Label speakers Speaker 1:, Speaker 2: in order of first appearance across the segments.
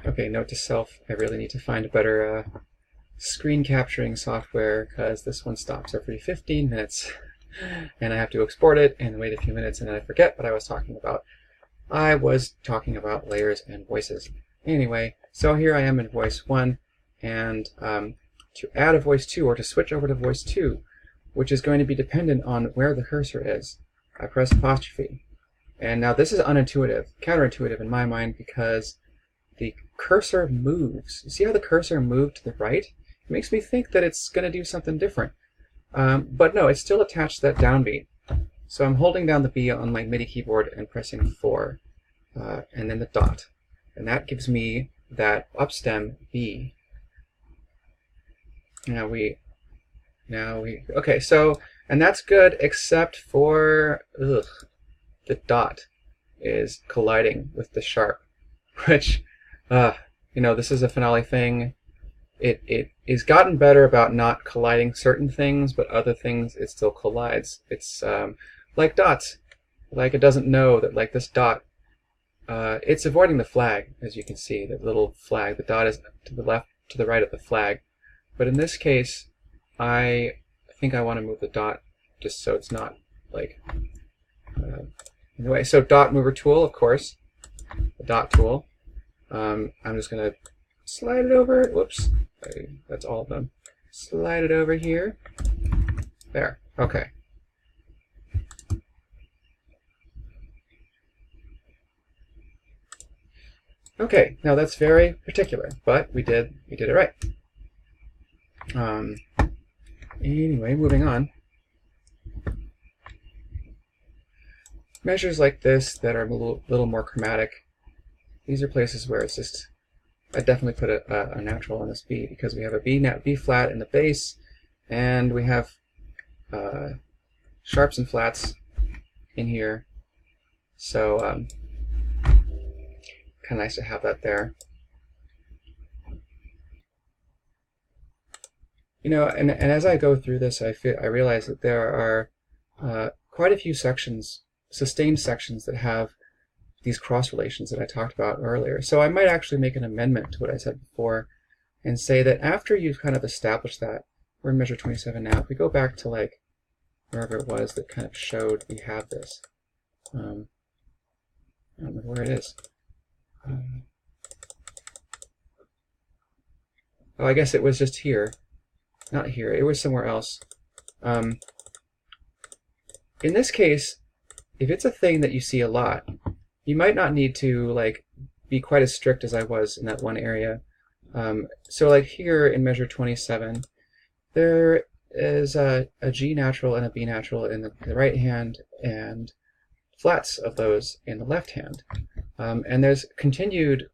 Speaker 1: Okay, note to self, I really need to find a better screen capturing software because this one stops every 15 minutes and I have to export it and wait a few minutes and then I forget what I was talking about. I was talking about layers and voices. Anyway, so here I am in voice 1, and to add a voice 2 or to switch over to voice 2, which is going to be dependent on where the cursor is, I press apostrophe. And now this is unintuitive, counterintuitive in my mind, because the cursor moves. You see how the cursor moved to the right? It makes me think that it's going to do something different. But no, it's still attached to that downbeat. So I'm holding down the B on my MIDI keyboard and pressing 4, and then the dot. And that gives me that upstem B. Okay, so, and that's good except for, the dot is colliding with the sharp, which, this is a Finale thing. It is gotten better about not colliding certain things, but other things it still collides. It's like dots. Like it doesn't know that like this dot, it's avoiding the flag, as you can see, the little flag. The dot is to the left, to the right of the flag. But in this case, I think I want to move the dot just so it's not like in the way. So dot mover tool, of course, the dot tool. I'm just going to slide it over. Whoops, that's all of them. Slide it over here. There. Okay. Okay, now that's very particular, but we did it right. Anyway, moving on. Measures like this that are a little more chromatic, these are places where it's just, I definitely put a natural on this B because we have a B flat in the bass, and we have sharps and flats in here. So kind of nice to have that there. And as I go through this, I realize that there are quite a few sections, sustained sections, that have these cross relations that I talked about earlier. So I might actually make an amendment to what I said before and say that after you've kind of established that, we're in measure 27 now, if we go back to like wherever it was that kind of showed we have this, I don't remember where it is. Oh, I guess it was just here. Not here, it was somewhere else. In this case, if it's a thing that you see a lot, you might not need to like be quite as strict as I was in that one area. So like here in measure 27, there is a G natural and a B natural in the right hand and flats of those in the left hand. And there's continued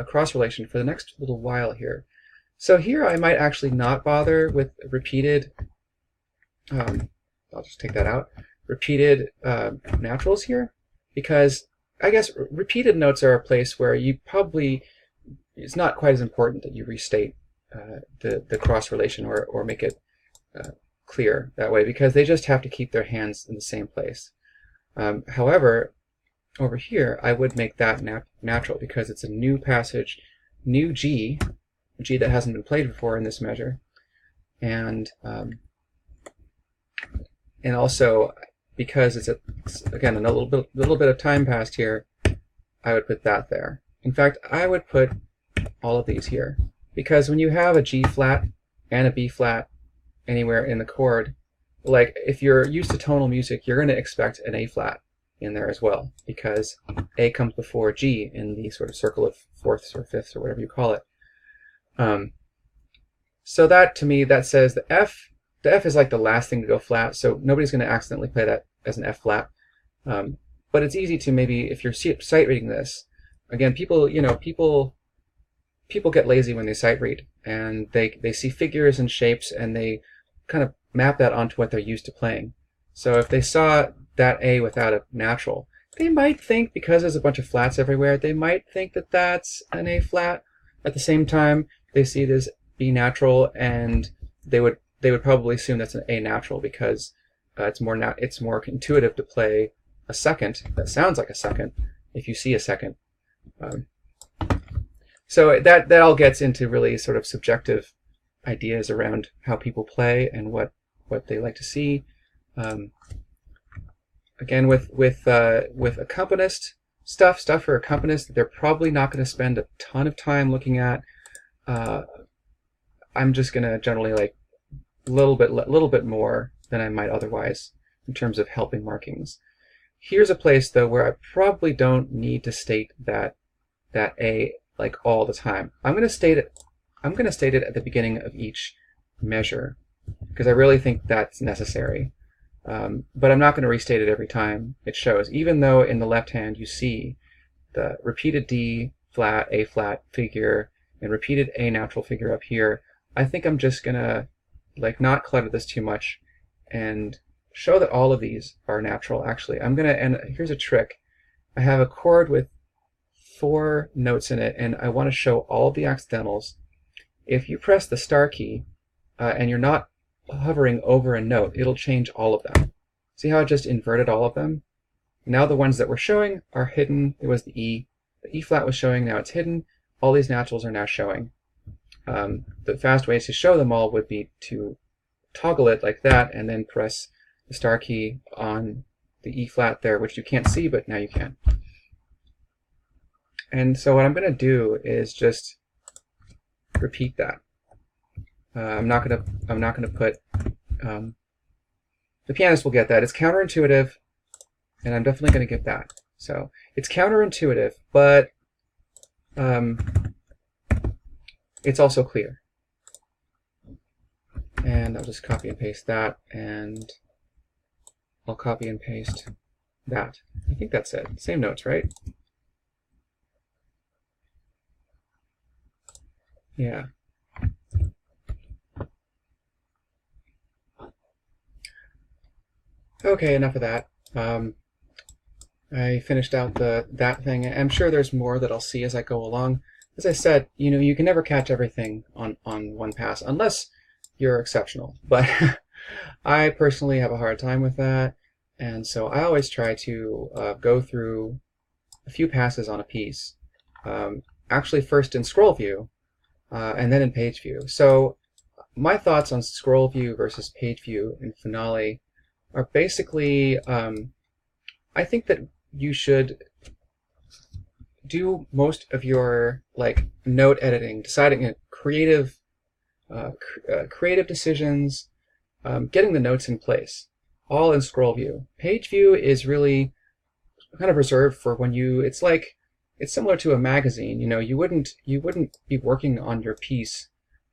Speaker 1: cross relation for the next little while here. So here I might actually not bother with repeated, I'll just take that out, repeated naturals here, because I guess repeated notes are a place where you probably, it's not quite as important that you restate the cross relation or make it clear that way, because they just have to keep their hands in the same place. However, over here I would make that natural because it's a new passage, new G that hasn't been played before in this measure, and also because it's again a little bit of time passed here, I would put that there. In fact, I would put all of these here, because when you have a G flat and a B flat anywhere in the chord, like if you're used to tonal music, you're going to expect an A flat in there as well, because A comes before G in the sort of circle of fourths or fifths or whatever you call it. So that, to me, that says the F is like the last thing to go flat, so nobody's going to accidentally play that as an F flat. But it's easy to maybe, if you're sight reading this, again, people get lazy when they sight read, and they see figures and shapes and they kind of map that onto what they're used to playing. So if they saw that A without a natural, they might think, because there's a bunch of flats everywhere, they might think that that's an A flat. At the same time, they see this B natural, and they would probably assume that's an A natural, because it's more intuitive to play a second that sounds like a second if you see a second. So that all gets into really sort of subjective ideas around how people play and what they like to see. Again, with accompanist stuff for accompanists, they're probably not going to spend a ton of time looking at. I'm just going to generally like a little bit more than I might otherwise in terms of helping markings. Here's a place though where I probably don't need to state that A like all the time. I'm going to state it at the beginning of each measure because I really think that's necessary. But I'm not going to restate it every time it shows, even though in the left hand you see the repeated D flat, A flat figure and repeated A natural figure up here. I think I'm just going to like not clutter this too much and show that all of these are natural. Actually, I'm going to, and here's a trick. I have a chord with 4 notes in it, and I want to show all the accidentals. If you press the star key and you're not hovering over a note, it'll change all of them. See how it just inverted all of them? Now the ones that we're showing are hidden. It was the E flat was showing, now it's hidden. All these naturals are now showing. The fast way to show them all would be to toggle it like that and then press the star key on the E flat there, which you can't see, but now you can. And so what I'm going to do is just repeat that. I'm not going to put. The pianist will get that. It's counterintuitive, and I'm definitely going to get that. So it's counterintuitive, but it's also clear. And I'll just copy and paste that, and I'll copy and paste that. I think that's it. Same notes, right? Yeah. Okay, enough of that. I finished out that thing. I'm sure there's more that I'll see as I go along. As I said, you can never catch everything on one pass unless you're exceptional. But I personally have a hard time with that, and so I always try to go through a few passes on a piece. Actually, first in scroll view, and then in page view. So my thoughts on scroll view versus page view in Finale are basically, I think that you should do most of your like note editing, deciding creative decisions, getting the notes in place, all in scroll view. Page view is really kind of reserved for when it's similar to a magazine. You wouldn't be working on your piece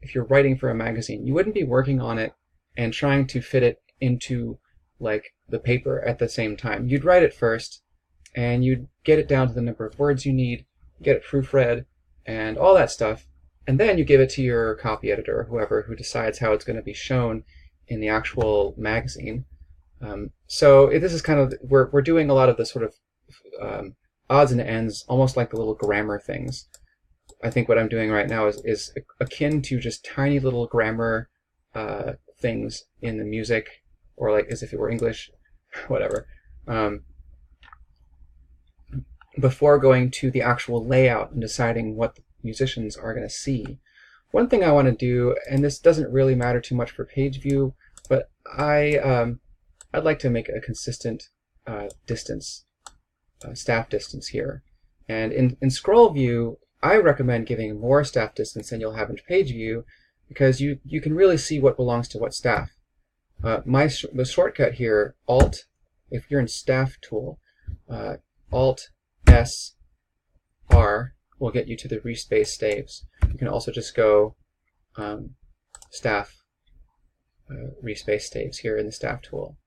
Speaker 1: if you're writing for a magazine. You wouldn't be working on it and trying to fit it into like the paper at the same time. You'd write it first and you'd get it down to the number of words you need, get it proofread and all that stuff, and then you give it to your copy editor or whoever who decides how it's going to be shown in the actual magazine. So this is kind of, we're doing a lot of the sort of odds and ends, almost like the little grammar things. I think what I'm doing right now is akin to just tiny little grammar things in the music, or like as if it were English, whatever, before going to the actual layout and deciding what the musicians are going to see. One thing I want to do, and this doesn't really matter too much for page view, but I'd like to make a consistent distance, staff distance here. And in scroll view, I recommend giving more staff distance than you'll have in page view, because you can really see what belongs to what staff. The shortcut here, Alt, if you're in Staff tool, Alt S R will get you to the respace staves. You can also just go Staff respace staves here in the Staff tool.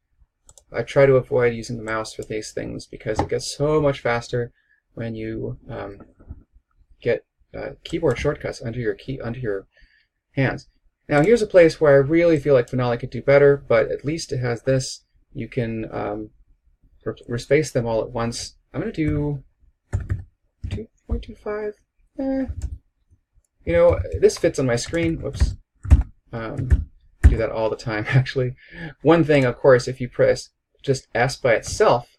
Speaker 1: I try to avoid using the mouse for these things because it gets so much faster when you get keyboard shortcuts under your hands. Now here's a place where I really feel like Finale could do better, but at least it has this. You can respace them all at once. I'm going to do 2.25. This fits on my screen. Whoops. Do that all the time, actually. One thing, of course, if you press just S by itself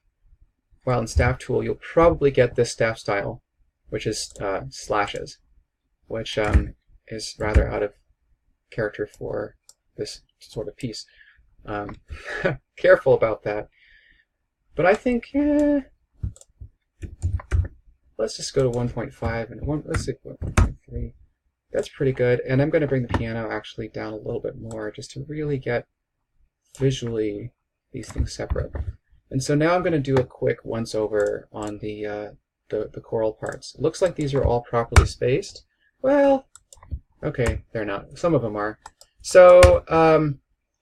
Speaker 1: while in Staff tool, you'll probably get this staff style, which is slashes. which is rather out of character for this sort of piece. Careful about that. But I think, let's just go to 1.5 and let's see 1.3. That's pretty good. And I'm going to bring the piano actually down a little bit more just to really get visually these things separate. And so now I'm going to do a quick once over on the choral parts. It looks like these are all properly spaced. Well, okay, they're not. Some of them are. So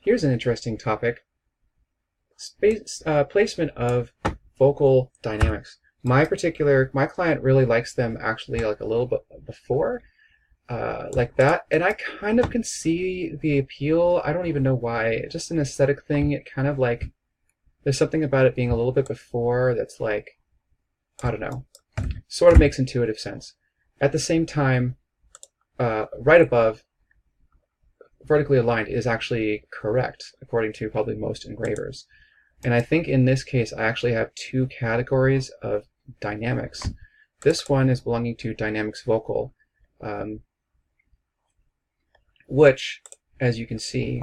Speaker 1: here's an interesting topic. Placement of vocal dynamics. My client really likes them actually like a little bit before, like that, and I kind of can see the appeal. I don't even know why. Just an aesthetic thing. It kind of like, there's something about it being a little bit before that's like, I don't know, sort of makes intuitive sense. At the same time, right above, vertically aligned is actually correct according to probably most engravers. And I think in this case I actually have two categories of dynamics. This one is belonging to dynamics vocal, which, as you can see,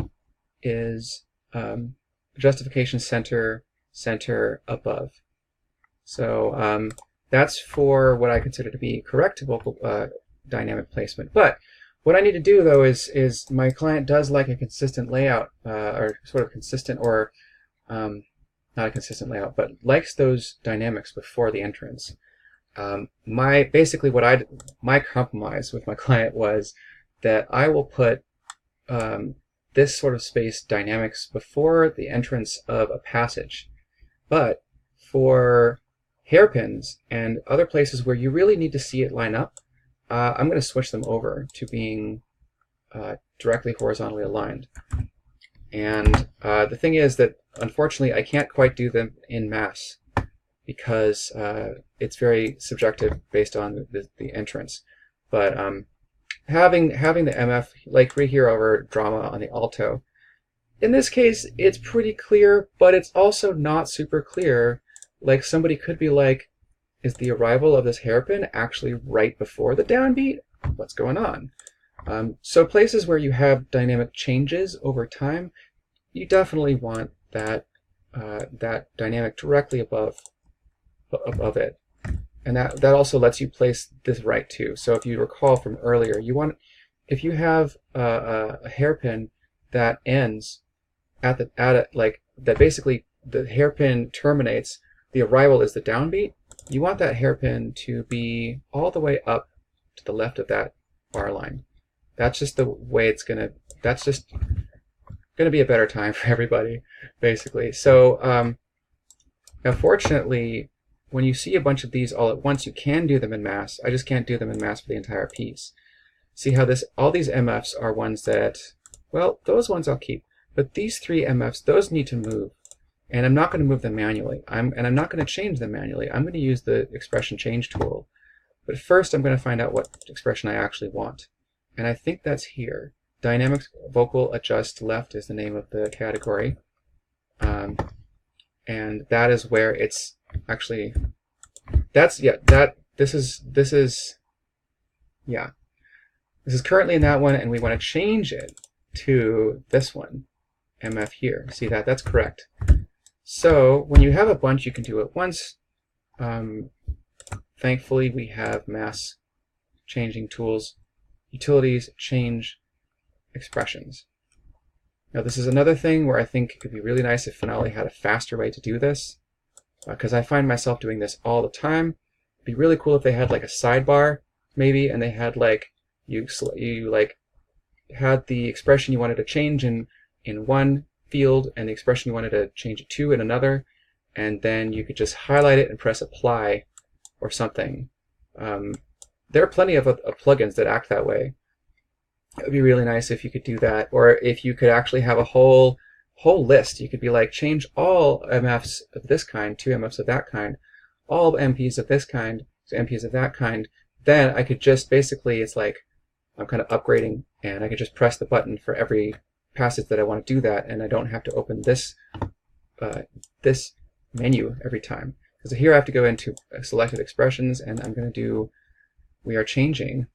Speaker 1: is justification center above. So that's for what I consider to be correct vocal dynamic placement. But what I need to do though is my client does like a consistent layout, or sort of consistent, or not a consistent layout, but likes those dynamics before the entrance. My compromise with my client was that I will put this sort of space dynamics before the entrance of a passage. But for hairpins and other places where you really need to see it line up, I'm going to switch them over to being directly horizontally aligned. And the thing is that, unfortunately, I can't quite do them in mass because it's very subjective based on the entrance. But having the MF, like right here over drama on the alto, in this case, it's pretty clear, but it's also not super clear. Like, somebody could be like, is the arrival of this hairpin actually right before the downbeat? What's going on? So places where you have dynamic changes over time, you definitely want that that dynamic directly above it, and that also lets you place this right too. So if you recall from earlier, if you have a hairpin that ends at that basically the hairpin terminates, the arrival is the downbeat. You want that hairpin to be all the way up to the left of that bar line. That's just the way that's just gonna be a better time for everybody, basically. So now fortunately, when you see a bunch of these all at once, you can do them in mass. I just can't do them in mass for the entire piece. See how all these MFs are ones that, well, those ones I'll keep, but these three MFs, those need to move. And I'm not going to move them manually. And I'm not going to change them manually. I'm going to use the expression change tool. But first I'm going to find out what expression I actually want. And I think that's here. Dynamic vocal adjust left is the name of the category. And that is where it's actually, this is currently in that one, and we want to change it to this one, MF here. See that? That's correct. So when you have a bunch you can do at once, thankfully we have mass changing tools, utilities, change expressions. Now this is another thing where I think it could be really nice if Finale had a faster way to do this, because I find myself doing this all the time. It'd be really cool if they had like a sidebar maybe, and they had like you like had the expression you wanted to change in one field and the expression you wanted to change it to in another, and then you could just highlight it and press apply or something. There are plenty of plugins that act that way. It would be really nice if you could do that, or if you could actually have a whole list. You could be like, change all MFs of this kind to MFs of that kind, all MPs of this kind to MPs of that kind. Then I could just basically, it's like I'm kind of upgrading, and I could just press the button for every passage that I want to do that, and I don't have to open this this menu every time. Because here I have to go into selected expressions, and I'm going to do, we are changing